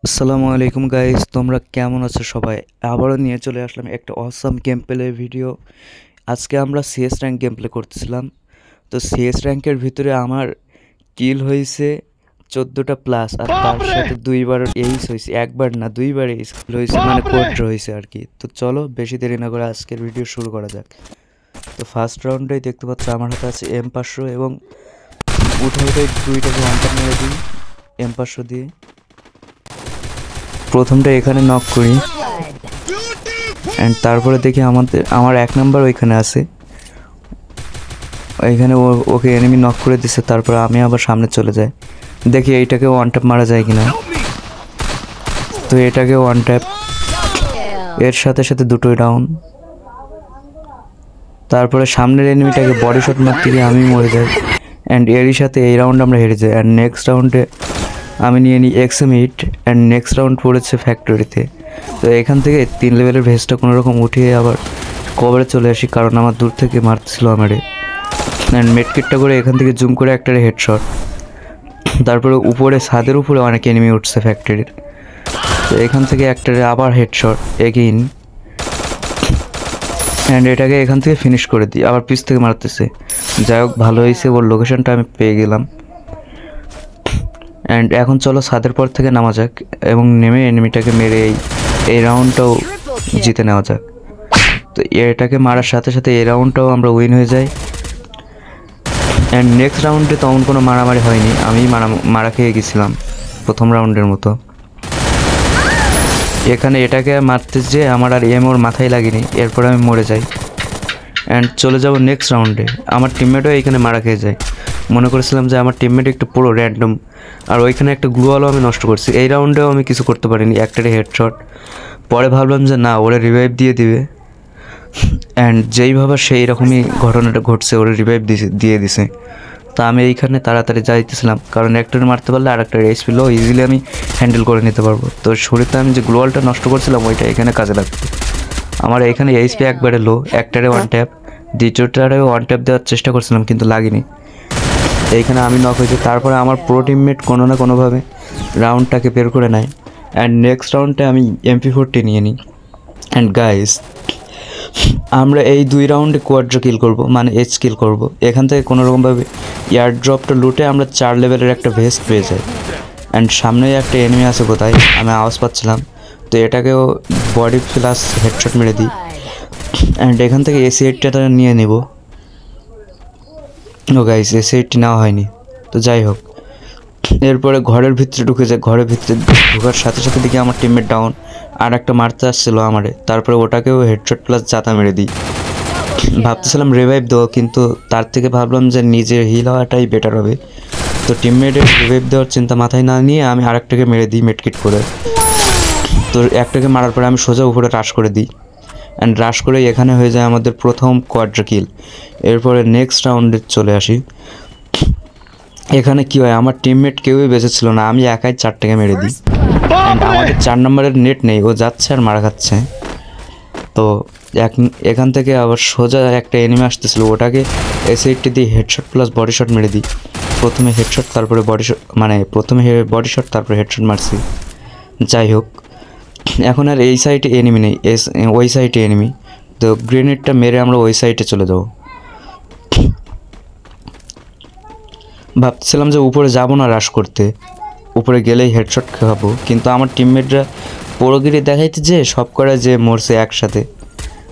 আসসালামু আলাইকুম গাইস, তোমরা কেমন আছো সবাই? আবারও নিয়ে চলে আসলাম একটা অসাম গেম প্লে ভিডিও। আজকে আমরা সিএস র্যাঙ্ক গেম প্লে করতেছিলাম। তো সিএস র্যাঙ্কের ভিতরে আমার কিল হয়েছে 14টা প্লাস, আর তার সাথে দুইবার এইস হয়েছে, একবার না দুইবার এইস হয়েছে, মানে কোয়াড্র হয়েছে আর কি। তো চলো বেশি দেরি না করে আজকের ভিডিও শুরু করা যাক। তো ফার্স্ট রাউন্ডেই দেখতে পাচ্ছ আমার হাতে আছে M500 এবং উঠে দুইটাকে ওয়ানটার মেরে দিই M500 দিয়ে। প্রথমটা এখানে নক করি অ্যান্ড তারপরে দেখি আমার এক নাম্বার ওইখানে আছে, ওইখানে ওকে এনিমি নক করে দিছে। তারপর আমি আবার সামনে চলে যাই, দেখি এইটাকে ওয়ান ট্যাপ মারা যায় কিনা। তো এটাকে ওয়ান ট্যাপ, এর সাথে সাথে দুটোই ডাউন। তারপরে সামনের এনিমিটাকে বডি শট মারতে গিয়ে আমি মরে যাই অ্যান্ড এরই সাথে এই রাউন্ড আমরা হেরে যাই। অ্যান্ড নেক্সট রাউন্ডে আমি নিয়ে নিই XM8 অ্যান্ড নেক্সট রাউন্ড পড়েছে ফ্যাক্টরিতে। তো এখান থেকে 3 লেভেলের ভেস্টটা কোনোরকম উঠিয়ে আবার কভারে চলে আসি, কারণ আমার দূর থেকে মারতেছিল আমারে। অ্যান্ড মেডকিটটা করে এখান থেকে জুম করে একটারে হেডশট। তারপরে উপরে ছাদের উপরে অনেক এনিমি উঠছে ফ্যাক্টরির, তো এখান থেকে একটারে আবার হেডশট এগেইন। অ্যান্ড এটাকে এখান থেকে ফিনিশ করে দিই, আবার পিছ থেকে মারতেছে। যাই হোক, ভালো হয়েছে, ওর লোকেশনটা আমি পেয়ে গেলাম। অ্যান্ড এখন চলো ছাদের পর থেকে নামা যাক এবং নেমে এনিমিটাকে মেরে এই রাউন্ডটাও জিতে নেওয়া যাক। তো এটাকে মারার সাথে সাথে এই রাউন্ডটাও আমরা উইন হয়ে যাই। অ্যান্ড নেক্সট রাউন্ডে তেমন কোনো মারামারি হয়নি, আমি মারা খেয়ে গেছিলাম প্রথম রাউন্ডের মতো। এখানে এটাকে মারতে যে আমার আর ওর মাথায় লাগেনি, এরপর আমি মরে যাই। অ্যান্ড চলে যাব নেক্সট রাউন্ডে। আমার টিমমেটও এইখানে মারা খেয়ে যায়। মনে করেছিলাম যে আমার টিমমেট একটু পুরো র্যান্ডম, আর ওইখানে একটা গ্লুয়ালও আমি নষ্ট করছি। এই রাউন্ডেও আমি কিছু করতে পারিনি, একটারে হেডশট। পরে ভাবলাম যে না, ওরা রিভাইভ দিয়ে দিবে, অ্যান্ড যেইভাবে সেই রকমই ঘটনাটা ঘটছে, ওরা রিভাইভ দিয়ে দিছে। তা আমি এইখানে তাড়াতাড়ি যাইতেছিলাম, কারণ একটারে মারতে পারলে আর একটা এইচপি লো ইজিলি আমি হ্যান্ডেল করে নিতে পারবো। তো শরীরতে আমি যে গ্লোয়ালটা নষ্ট করছিলাম ওইটা এখানে কাজে লাগবে। আমার এখানে এইচপি একবারে লো, একটারে ওয়ান ট্যাপ, দ্বিতীয়টারে ওয়ান ট্যাপ দেওয়ার চেষ্টা করছিলাম কিন্তু লাগেনি। এইখানে আমি নক হয়েছি। তারপরে আমার প্রো টিমমেট কোনো না কোনোভাবে রাউন্ডটাকে বের করে নেয় অ্যান্ড নেক্সট রাউন্ডে আমি MP40 নিয়ে নিই। অ্যান্ড গাইস, আমরা এই 2 রাউন্ডে কোয়াড্র কিল করবো, মানে এইচ কিল করবো। এখান থেকে কোনোরকমভাবে এয়ার ড্রপটা লুটে আমরা 4 লেভেলের একটা ভেস্ট পেয়ে যাই। অ্যান্ড সামনেই একটা এনিমি আছে কোথায়, আমি আওয়াজ পাচ্ছিলাম। তো এটাকেও বডি প্লাস হেডশট মেরে দিই। অ্যান্ড এখান থেকে AC8টা নিয়ে নেব। ও গাইস, AC8 নেওয়া হয়নি, তো যাই হোক। এরপরে ঘরের ভিতরে ঢুকে যায়, ঘরের ভিতরে ঢোকার সাথে সাথে দেখি আমার টিমমেট ডাউন, আর একটা মারতে আসছিলো আমারে। তারপরে ওটাকেও হেডশট প্লাস জাতা মেরে দিই। ভাবতেছিলাম রিভাইভ দেবো, কিন্তু তার থেকে ভাবলাম যে নিজের হিল হওয়াটাই বেটার হবে। তো টিমমেটের রিভাইভ দেওয়ার চিন্তা মাথায় না নিয়ে আমি আরেকটাকে মেরে দিই মেডকিট করে। তো একটাকে মারার পরে আমি সোজা উপরে রাশ করে দিই, অ্যান্ড রাশ করে এখানে হয়ে যায় আমাদের প্রথম কোয়াড্রা কিল। এরপরে নেক্সট রাউন্ডে চলে আসি। এখানে কি হয়, আমার টিমমেট কেউই বেঁচে ছিল না, আমি একাই 4টাকে মেরে দিই। অ্যান্ড আমাদের 4 নম্বরের নেট নেই, ও যাচ্ছে আর মারা খাচ্ছে। তো এখান থেকে আবার সোজা একটা এনিমি আসতেছিল, ওটাকে AC8 দিয়ে হেডশট প্লাস বডি শট মেরে দিই। প্রথমে হেডশট, তারপরে বডি শট, মানে প্রথমে বডি শট তারপরে হেডশট মারছি। যাই হোক, এখন আর এই সাইডে এনিমি নেই, ওই সাইডে এনিমি। তো গ্রেনেডটা মেরে আমরা ওই সাইডে চলে যাবো। ভাবছিলাম যে উপরে যাব না রাশ করতে, উপরে গেলেই হেডশট খাবো, কিন্তু আমার টিমমেটরা পোড়োগিরি দেখাইতে যে সব করে যে মরছে একসাথে।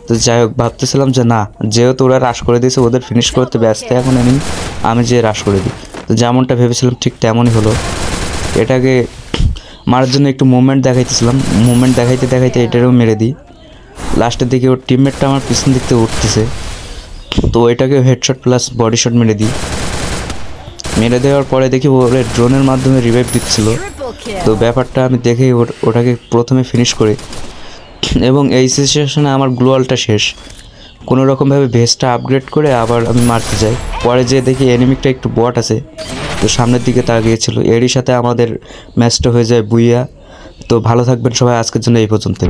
তো যাই হোক, ভাবতেছিলাম যে না, যেহেতু ওরা রাশ করে দিয়েছে, ওদের ফিনিশ করতে ব্যস্ত এখন আমি যে রাশ করে দিই। তো যেমনটা ভেবেছিলাম ঠিক তেমনই হলো। এটাকে মারার জন্য একটু মুভমেন্ট দেখাইতেছিলাম, মুভমেন্ট দেখাইতে দেখাইতে এটারও মেরে দিই। লাস্টের দিকে ওর টিমমেটটা আমার পিছন দিক থেকে উঠতেছে, তো ওইটাকেও হেডশট প্লাস বডি শট মেরে দিই। মেরে দেওয়ার পরে দেখি ওরা ড্রোনের মাধ্যমে রিভাইভ দিচ্ছিল। তো ব্যাপারটা আমি দেখেই ওটাকে প্রথমে ফিনিশ করি, এবং এই সিচুয়েশনে আমার গ্লোয়ালটা শেষ। কোনো রকমভাবে ভেস্টটা আপগ্রেড করে আবার আমি মারতে যাই। পরে যেয়ে দেখি এনিমিটা একটু বট আছে, তো সামনের দিকে তাকিয়েছিল। এরই সাথে আমাদের ম্যাচটা হয়ে যায় বুইয়া। তো ভালো থাকবেন সবাই, আজকের জন্য এই পর্যন্ত।